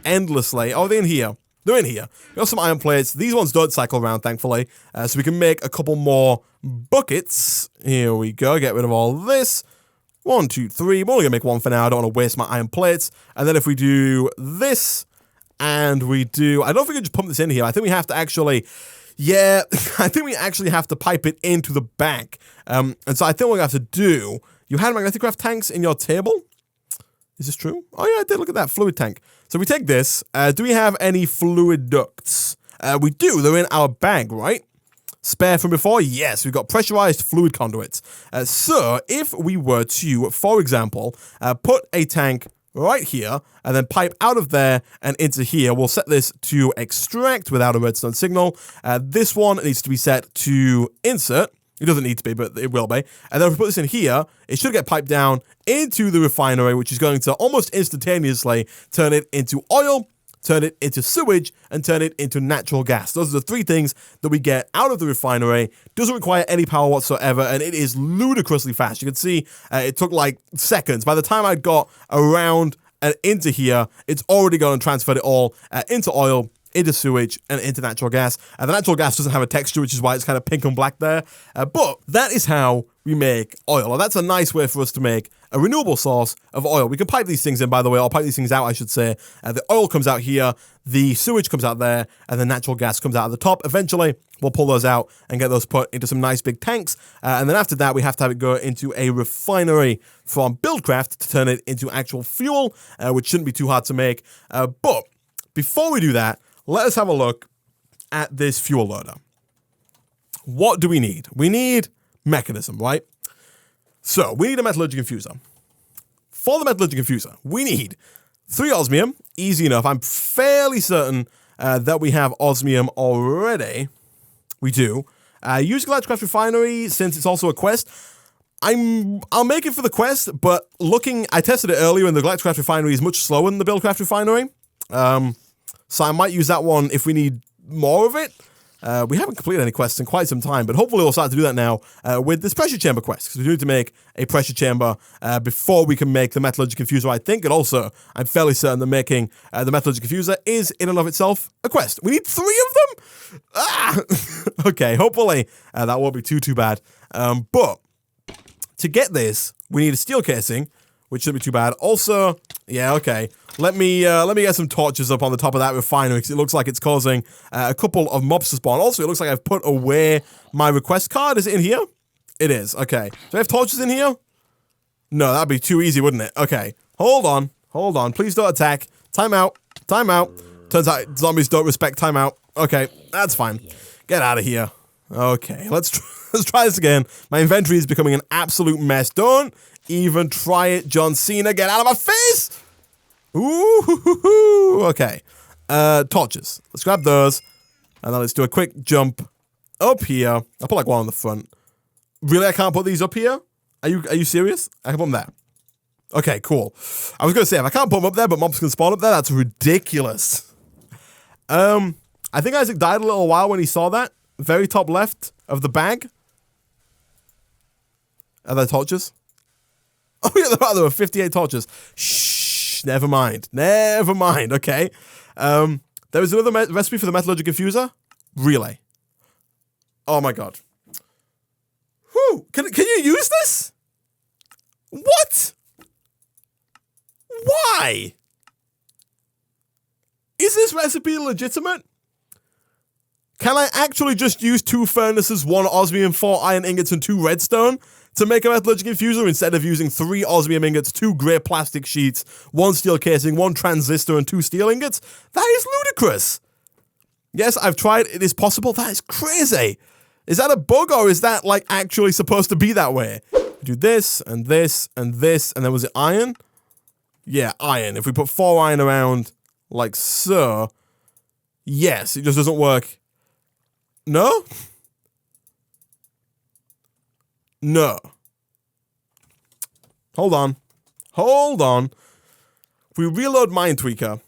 endlessly. Oh, they're in here. They're in here. We got some iron plates. These ones don't cycle around, thankfully. So we can make a couple more buckets. Here we go. Get rid of all this. 1, 2, 3. We're only going to make one for now. I don't want to waste my iron plates. And then if we do this, and we do... I don't think we can just pump this in here. I think we have to actually... Yeah, I think we actually have to pipe it into the back. And so I think what we have to do... You had magnetic craft tanks in your table? Is this true? Oh yeah, I did. Look at that. Fluid tank. So we take this. Do we have any fluid ducts? We do. They're in our bag, right? Spare from before? Yes. We've got pressurized fluid conduits. So if we were to, for example, put a tank right here and then pipe out of there and into here, we'll set this to extract without a redstone signal. This one needs to be set to insert. It doesn't need to be, but it will be. And then if we put this in here, it should get piped down into the refinery, which is going to almost instantaneously turn it into oil, turn it into sewage, and turn it into natural gas. Those are the 3 things that we get out of the refinery. Doesn't require any power whatsoever, and it is ludicrously fast. You can see it took like seconds. By the time I got around and into here, it's already gone and transferred it all into oil, into sewage, and into natural gas. And the natural gas doesn't have a texture, which is why it's kind of pink and black there. But that is how we make oil. And that's a nice way for us to make a renewable source of oil. We can pipe these things in, by the way, or pipe these things out, I should say. The oil comes out here, the sewage comes out there, and the natural gas comes out at the top. Eventually, we'll pull those out and get those put into some nice big tanks. And then after that, we have to have it go into a refinery from Buildcraft to turn it into actual fuel, which shouldn't be too hard to make. But before we do that, let us have a look at this fuel loader. What do we need? We need mechanism, right? So we need a metallurgical infuser. For the metallurgical infuser, we need 3 osmium. Easy enough. I'm fairly certain that we have osmium already. We do. Use Galacticraft Refinery, since it's also a quest. I'll make it for the quest, but I tested it earlier, and the Galacticraft Refinery is much slower than the Buildcraft Refinery. So I might use that one if we need more of it. We haven't completed any quests in quite some time, but hopefully we'll start to do that now with this pressure chamber quest, because we need to make a pressure chamber before we can make the metallurgical infuser, I think. And also, I'm fairly certain that making the metallurgical infuser is in and of itself a quest. We need 3 of them? Okay, hopefully that won't be too bad. But to get this, we need a steel casing, which shouldn't be too bad. Also, yeah, okay. Let me get some torches up on the top of that refinery, because it looks like it's causing a couple of mobs to spawn. Also, it looks like I've put away my request card. Is it in here? It is. Okay. Do I have torches in here? No, that'd be too easy, wouldn't it? Okay. Hold on. Please don't attack. Time out. Turns out zombies don't respect timeout. Okay, that's fine. Get out of here. Okay, let's try this again. My inventory is becoming an absolute mess. Don't even try it, John Cena. Get out of my face! Ooh, okay. torches. Let's grab those. And then let's do a quick jump up here. I'll put like one on the front. Really, I can't put these up here? Are you serious? I can put them there. Okay, cool. I was going to say, if I can't put them up there, but mobs can spawn up there, that's ridiculous. I think Isaac died a little while when he saw that. Very top left of the bag. Are there torches? Oh, yeah, there were 58 torches. Shh, never mind. Never mind, okay. There is another recipe for the metallurgic infuser. Relay. Oh, my God. Whew. Can you use this? What? Why? Is this recipe legitimate? Can I actually just use 2 furnaces, 1 osmium, 4 iron ingots, and 2 redstone to make a metallurgic infuser instead of using 3 osmium ingots, 2 grey plastic sheets, 1 steel casing, 1 transistor, and 2 steel ingots? That is ludicrous. Yes, I've tried. It is possible. That is crazy. Is that a bug, or is that like actually supposed to be that way? Do this and this and this, and then was it iron? Yeah, iron. If we put 4 iron around like so, yes, it just doesn't work. No? No. Hold on. Hold on. If we reload Mind Tweaker,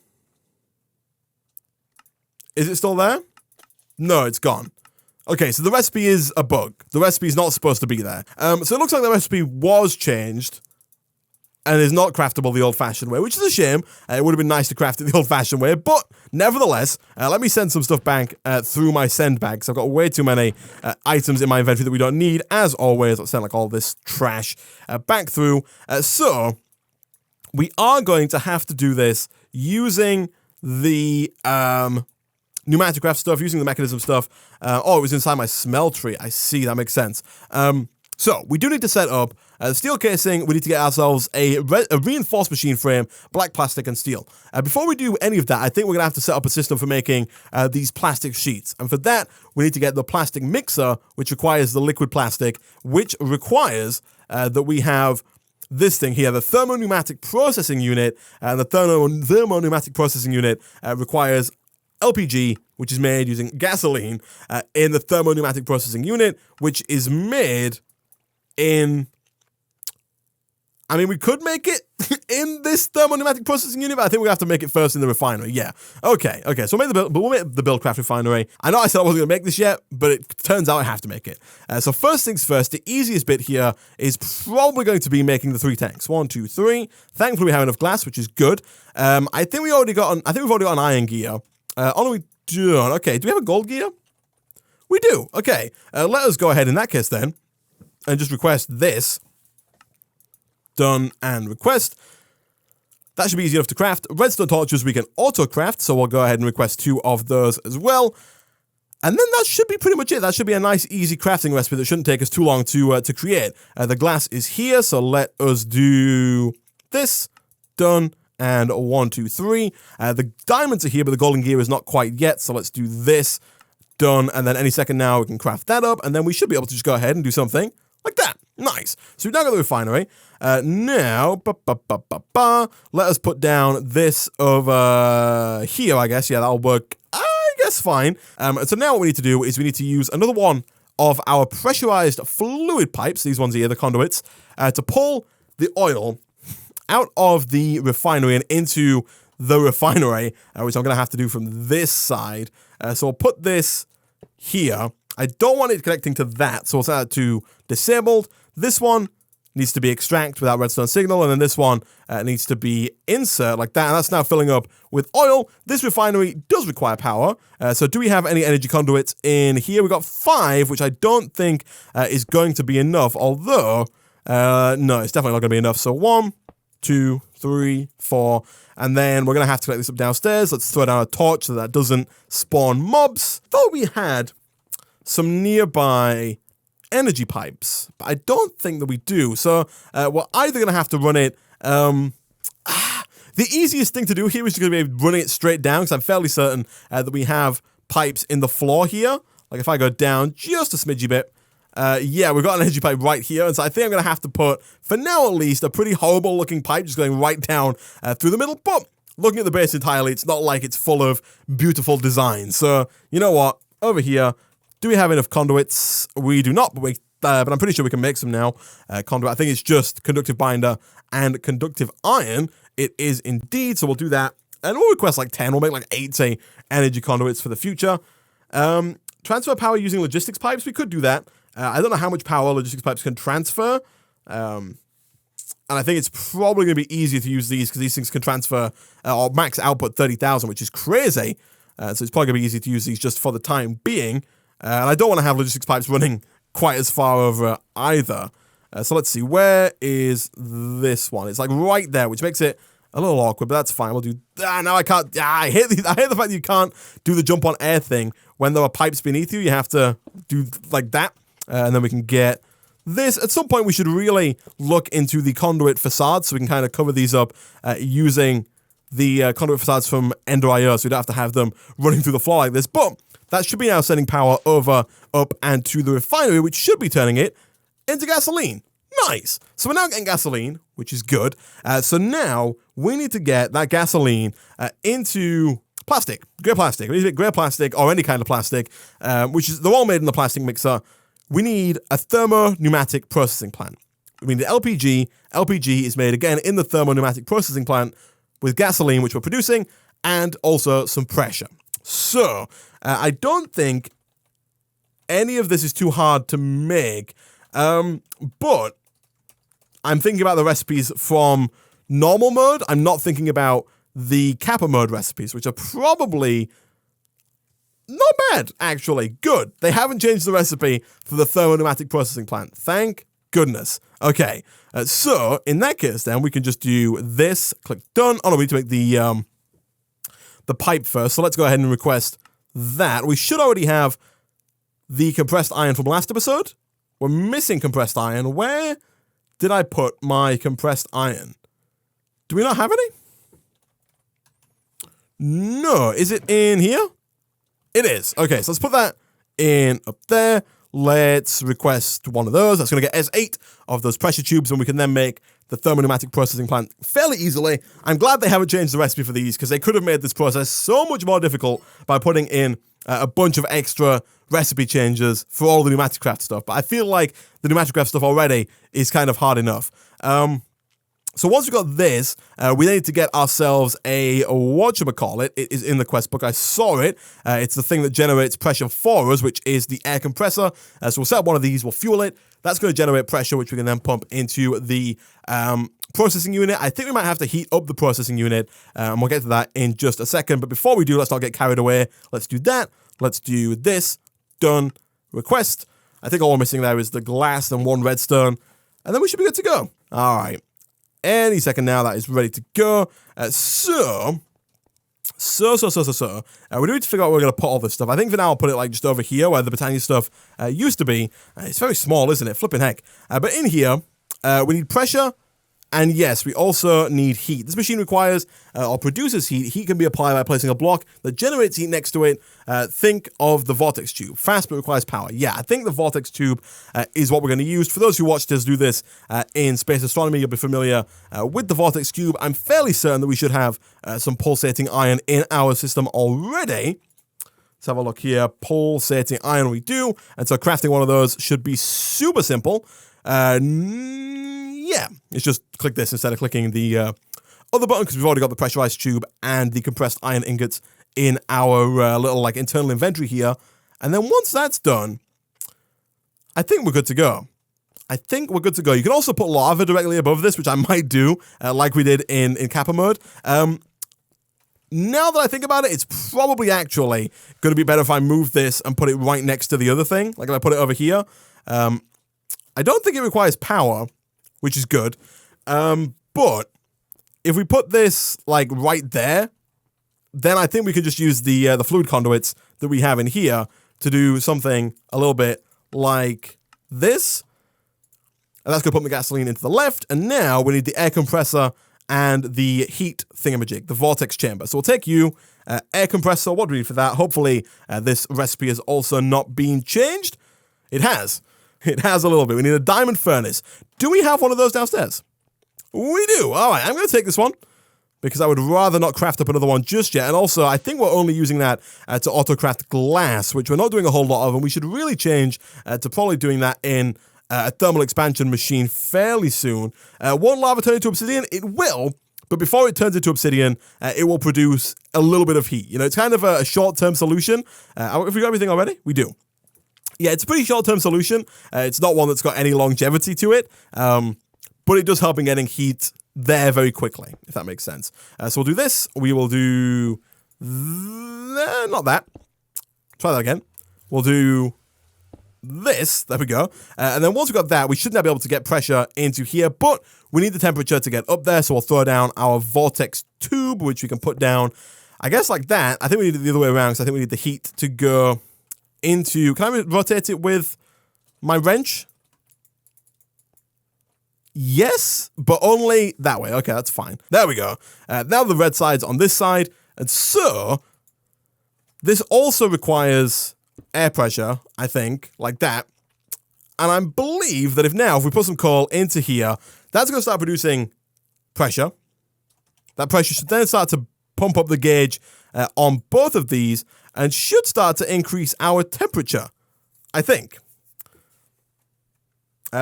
is it still there? No, it's gone. Okay, so the recipe is a bug. The recipe is not supposed to be there. So it looks like the recipe was changed and is not craftable the old-fashioned way, which is a shame. It would have been nice to craft it the old-fashioned way, but nevertheless, let me send some stuff back through my send bag, because I've got way too many items in my inventory that we don't need. As always, I'll send like all this trash back through. So we are going to have to do this using the pneumatic craft stuff, using the mechanism stuff. Oh, it was inside my smeltery. I see, that makes sense. So we do need to set up the steel casing. We need to get ourselves a reinforced machine frame, black plastic, and steel. Before we do any of that, I think we're going to have to set up a system for making these plastic sheets. And for that, we need to get the plastic mixer, which requires the liquid plastic, which requires that we have this thing here, the thermopneumatic processing unit. And the thermopneumatic processing unit requires LPG, which is made using gasoline in the thermopneumatic processing unit, which is made in... I mean, we could make it in this thermopneumatic processing unit, but I think we have to make it first in the refinery. Yeah. Okay. So we'll make the Buildcraft refinery. I know I said I wasn't going to make this yet, but it turns out I have to make it. So first things first, the easiest bit here is probably going to be making the 3 tanks. 1, 2, 3. Thankfully, we have enough glass, which is good. I think we've already got an iron gear. Oh, no, we don't. Okay, do we have a gold gear? We do. Okay, let us go ahead in that case then and just request this. Done and request. That should be easy enough to craft. Redstone torches we can auto-craft, so we'll go ahead and request 2 of those as well. And then that should be pretty much it. That should be a nice, easy crafting recipe that shouldn't take us too long to create. The glass is here, so let us do this. Done. And 1, 2, 3. The diamonds are here, but the golden gear is not quite yet, so let's do this. Done. And then any second now, we can craft that up, and then we should be able to just go ahead and do something like that. Nice. So we've now got the refinery. Now, let us put down this over here, I guess. Yeah, that'll work, I guess, fine. So now what we need to do is we need to use another one of our pressurized fluid pipes, these ones here, the conduits, to pull the oil out of the refinery and into the refinery, which I'm going to have to do from this side. So I'll put this here. I don't want it connecting to that, so we'll set that to disabled. This one needs to be extract without redstone signal, and then this one needs to be insert like that, and that's now filling up with oil. This refinery does require power, so do we have any energy conduits in here? We've got 5, which I don't think is going to be enough, although, no, it's definitely not going to be enough. So 1, 2, 3, 4, and then we're going to have to connect this up downstairs. Let's throw down a torch so that doesn't spawn mobs. Thought we had some nearby energy pipes, but I don't think that we do. So we're either going to have to run it... the easiest thing to do here is going to be running it straight down, because I'm fairly certain that we have pipes in the floor here. Like if I go down just a smidgy bit, yeah, we've got an energy pipe right here, and so I think I'm going to have to put, for now at least, a pretty horrible looking pipe just going right down through the middle, but looking at the base entirely, it's not like it's full of beautiful designs. So, you know what? Over here, do we have enough conduits? We do not, but I'm pretty sure we can make some now. Conduit, I think it's just conductive binder and conductive iron. It is indeed, so we'll do that. And we'll request like 10. We'll make like 8, say, energy conduits for the future. Transfer power using logistics pipes. We could do that. I don't know how much power logistics pipes can transfer. And I think it's probably going to be easier to use these because these things can transfer or max output 30,000, which is crazy. So it's probably going to be easy to use these just for the time being. And I don't want to have logistics pipes running quite as far over either. So let's see. Where is this one? It's like right there, which makes it a little awkward, but that's fine. We'll do... now I can't... I hate the fact that you can't do the jump on air thing. When there are pipes beneath you, you have to do like that. And then we can get this. At some point, we should really look into the conduit facades so we can kind of cover these up using the conduit facades from Ender.io, so we don't have to have them running through the floor like this. But that should be now sending power over, up, and to the refinery, which should be turning it into gasoline. Nice. So we're now getting gasoline, which is good. So now we need to get that gasoline into plastic, grey plastic. We need to get grey plastic or any kind of plastic, which is, they're all made in the plastic mixer. We need a thermo-pneumatic processing plant. We need LPG. LPG is made again in the thermo-pneumatic processing plant with gasoline, which we're producing, and also some pressure. So I don't think any of this is too hard to make, but I'm thinking about the recipes from normal mode. I'm not thinking about the Kappa mode recipes, which are probably not bad, actually. Good. They haven't changed the recipe for the thermo-pneumatic processing plant. Thank goodness. Okay, so in that case, then we can just do this. Click done. Oh no, we need to make the pipe first. So let's go ahead and request that. We should already have the compressed iron from last episode. We're missing compressed iron. Where did I put my compressed iron? Do we not have any? No. Is it in here? It is. Okay, so let's put that in up there. Let's request one of those. That's going to get us 8 of those pressure tubes, and we can then make the thermo-pneumatic processing plant fairly easily. I'm glad they haven't changed the recipe for these, because they could have made this process so much more difficult by putting in a bunch of extra recipe changes for all the pneumatic craft stuff. But I feel like the pneumatic craft stuff already is kind of hard enough. So once we've got this, we need to get ourselves a whatchamacallit. It is in the quest book. I saw it. It's the thing that generates pressure for us, which is the air compressor. So we'll set up one of these. We'll fuel it. That's going to generate pressure, which we can then pump into the processing unit. I think we might have to heat up the processing unit, and we'll get to that in just a second. But before we do, let's not get carried away. Let's do that. Let's do this. Done. Request. I think all we're missing there is the glass and 1 redstone, and then we should be good to go. All right. Any second now, that is ready to go. So we need to figure out where we're going to put all this stuff. I think for now I'll put it like just over here where the Britannia stuff used to be. It's very small, isn't it? Flipping heck. But in here, we need pressure. And yes, we also need heat. This machine requires or produces heat. Heat can be applied by placing a block that generates heat next to it. Think of the vortex tube. Fast, but requires power. Yeah, I think the vortex tube is what we're going to use. For those who watched us do this in space astronomy, you'll be familiar with the vortex tube. I'm fairly certain that we should have some pulsating iron in our system already. Let's have a look here. Pulsating iron we do. And so crafting one of those should be super simple. Yeah, it's just click this instead of clicking the other button because we've already got the pressurized tube and the compressed iron ingots in our little like internal inventory here. And then once that's done, I think we're good to go. You can also put lava directly above this, which I might do, like we did in Kappa mode. Now that I think about it, it's probably actually going to be better if I move this and put it right next to the other thing. Like if I put it over here. I don't think it requires power, which is good. But if we put this like right there, then I think we could just use the fluid conduits that we have in here to do something a little bit like this. And that's going to put the gasoline into the left. And now we need the air compressor and the heat thingamajig, the vortex chamber. So we'll take you, air compressor. What do we need for that? Hopefully this recipe has also not been changed. It has. It has a little bit. We need a diamond furnace. Do we have one of those downstairs? We do. All right, I'm going to take this one because I would rather not craft up another one just yet. And also, I think we're only using that to auto-craft glass, which we're not doing a whole lot of, and we should really change to probably doing that in a thermal expansion machine fairly soon. Won't lava turn into obsidian? It will, but before it turns into obsidian, it will produce a little bit of heat. You know, it's kind of a short-term solution. Have we got everything already? We do. Yeah, it's a pretty short-term solution. It's not one that's got any longevity to it, but it does help in getting heat there very quickly, if that makes sense. So we'll do this. We will do... not that. Try that again. We'll do this. There we go. And then once we've got that, we should now be able to get pressure into here, but we need the temperature to get up there, so we'll throw down our vortex tube, which we can put down, I guess, like that. I think we need it the other way around, because I think we need the heat to go into... Can I rotate it with my wrench? Yes, but only that way. Okay, that's fine. There we go. Now the red side's on this side, and so this also requires air pressure, I think, like that. And I believe that if we put some coal into here, that's going to start producing pressure. That pressure should then start to pump up the gauge on both of these and should start to increase our temperature, I think.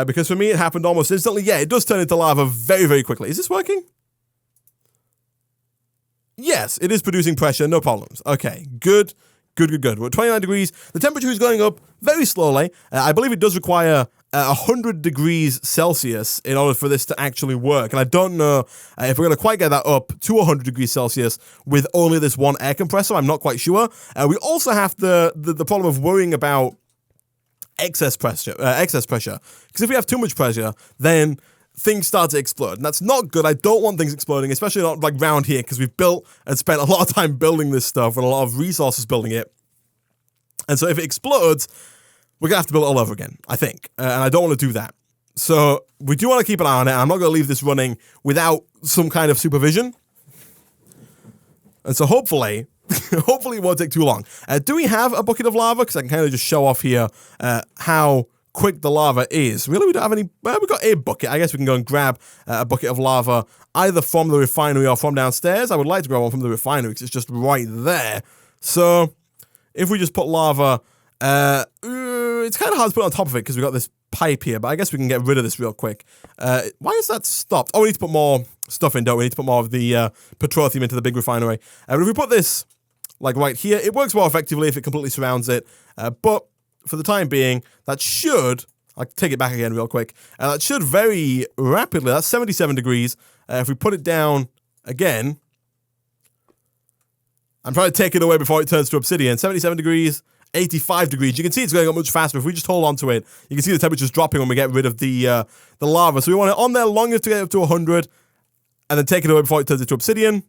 Because for me, it happened almost instantly. Yeah, it does turn into lava very, very quickly. Is this working? Yes, it is producing pressure, no problems. Okay, good. We're at 29 degrees. The temperature is going up very slowly. I believe it does require 100 degrees Celsius in order for this to actually work. And I don't know if we're going to quite get that up to 100 degrees Celsius with only this one air compressor. I'm not quite sure. We also have the problem of worrying about excess pressure. Because if we have too much pressure, then things start to explode. And that's not good. I don't want things exploding, especially not like round here, because we've built and spent a lot of time building this stuff and a lot of resources building it. And so if it explodes, we're going to have to build it all over again, I think. And I don't want to do that. So we do want to keep an eye on it. I'm not going to leave this running without some kind of supervision. And so hopefully it won't take too long. Do we have a bucket of lava? Because I can kind of just show off here how quick the lava is. Really, we don't have any... Well, we've got a bucket. I guess we can go and grab a bucket of lava either from the refinery or from downstairs. I would like to grab one from the refinery because it's just right there. So if we just put lava... it's kind of hard to put on top of it because we've got this pipe here, but I guess we can get rid of this real quick. Why is that stopped? Oh, we need to put more stuff in, don't we? We need to put more of the petroleum into the big refinery. But if we put this, like, right here, it works more effectively if it completely surrounds it. But for the time being, that should... I'll take it back again real quick. That should very rapidly... That's 77 degrees. If we put it down again... I'm trying to take it away before it turns to obsidian. 77 degrees... 85 degrees. You can see it's going up much faster. If we just hold on to it, you can see the temperature's dropping when we get rid of the lava. So we want it on there long enough to get up to 100, and then take it away before it turns into obsidian.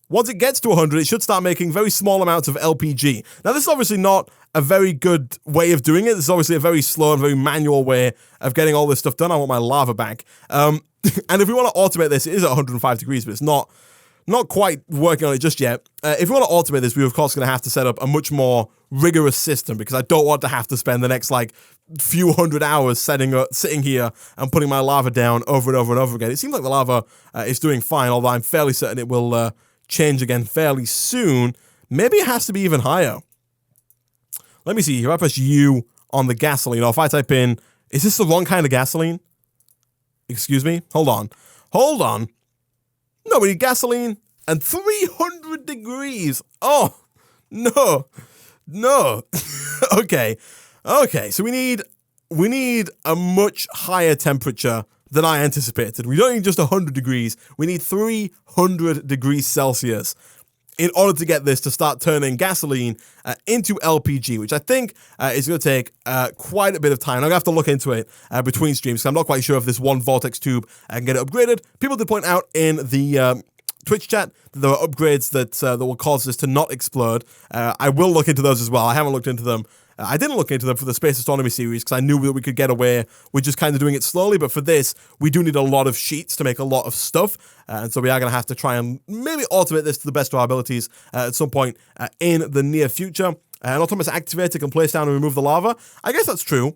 Once it gets to 100, it should start making very small amounts of LPG. Now, this is obviously not a very good way of doing it. This is obviously a very slow and very manual way of getting all this stuff done. I want my lava back. And if we want to automate this, it is at 105 degrees, but it's not quite working on it just yet. If we want to automate this, we're of course going to have to set up a much more rigorous system because I don't want to have to spend the next like few hundred hours sitting here and putting my lava down over and over and over again. It seems like the lava is doing fine, although I'm fairly certain it will change again fairly soon. Maybe it has to be even higher. Let me see. If I press U on the gasoline, or if I type in, is this the wrong kind of gasoline? Excuse me? Hold on. No, we need gasoline and 300 degrees. Oh, no. Okay, so we need a much higher temperature than I anticipated. We don't need just 100 degrees. We need 300 degrees Celsius in order to get this to start turning gasoline into LPG, which I think is going to take quite a bit of time. I'm going to have to look into it between streams, because I'm not quite sure if this one vortex tube can get it upgraded. People did point out in the Twitch chat that there are upgrades that will cause this to not explode. I will look into those as well. I haven't looked into them. I didn't look into them for the Space Astronomy series because I knew that we could get away with just kind of doing it slowly, but for this, we do need a lot of sheets to make a lot of stuff, and so we are going to have to try and maybe automate this to the best of our abilities at some point in the near future. An autonomous activator can place down and remove the lava. I guess that's true.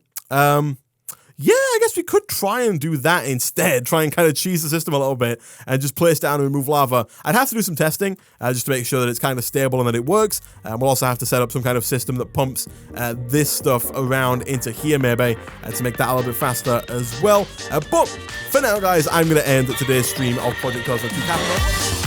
yeah, I guess we could try and do that instead. Try and kind of cheese the system a little bit and just place down and remove lava. I'd have to do some testing just to make sure that it's kind of stable and that it works. We'll also have to set up some kind of system that pumps this stuff around into here maybe to make that a little bit faster as well. But for now, guys, I'm going to end today's stream of Project Ozone 2 Kappa.